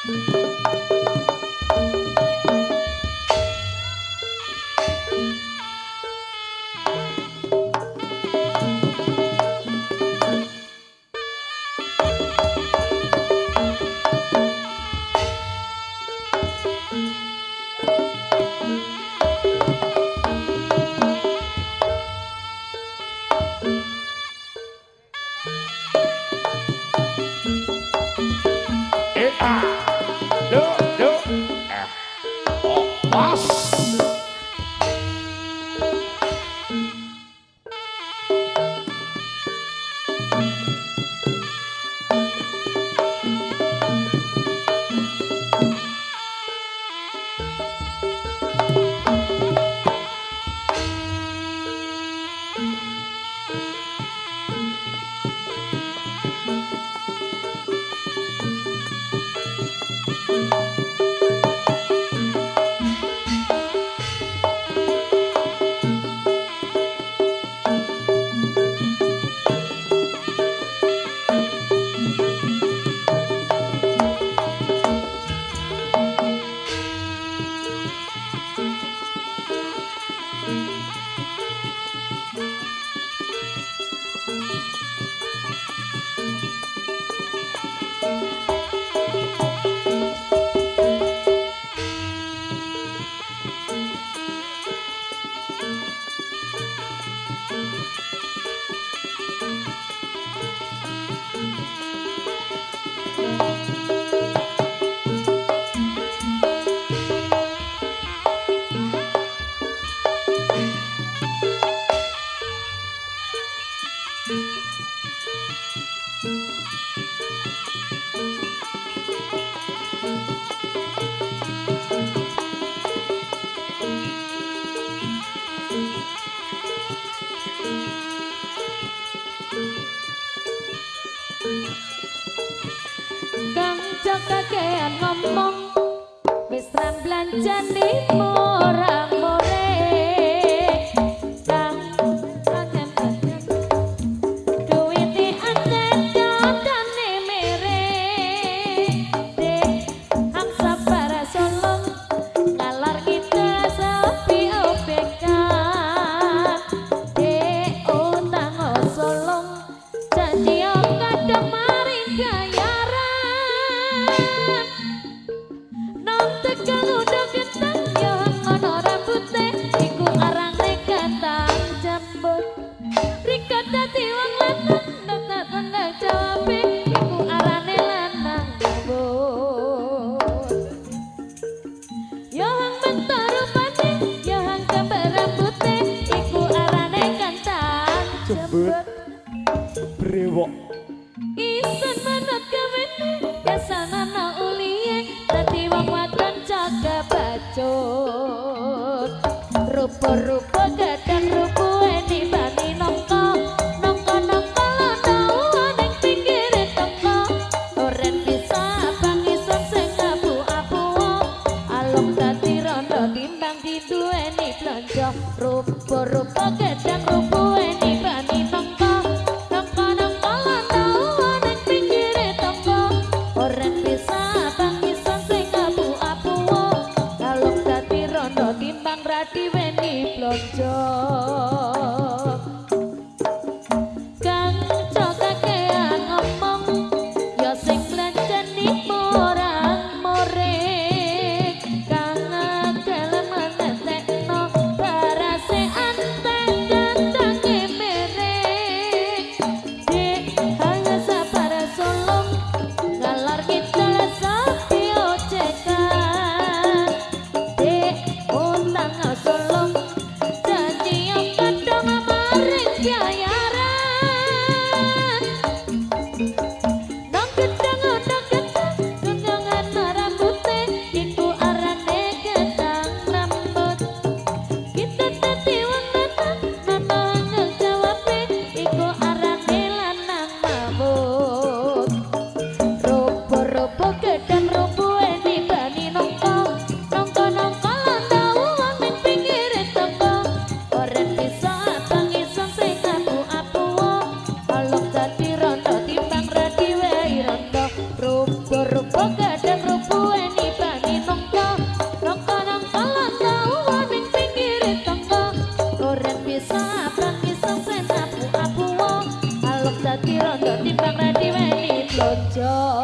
Kang kakean ngomong wis belanjane morang-more kang akeh duwite akeh dadane mere dek hang sabar solong ngalar kita sepi obekan dek utang solong janji kadang maring gaya tegang udah ketang yang ono rambutnya iku arane katang jambut rika dadi wong lanang ndak tendang jawabe iku arane lanang jambut yo hang bentar rupane yo hang gambar rambutnya iku arane katang jambut brewok isan manut kawene biasane ana uliye dadi wong wadon jaga bacut rupa-rupa gadang rupa eni bani nongko nongko lono ning pinggire tongko oren bisa pangisan sing abu-abu alung dadi rondo timbang diduweni blonjo rupa-rupa gadang rupa eni bani nongko nongko lono ning pinggire tongko oren bisa pangisan sing abu-abu alung dadi rondo timbang radiweni blonjo kang kakean ngomong ya sing belanjani morang-more kang gelem netekno barase antek dadange merek dik hanya sabar solong ngalar kita sapi ocekan dik utang solong janji kadang maring bayaran nang gedang pran bisa sen apu-apu wong alok dadi rondo timbang radi weni blojo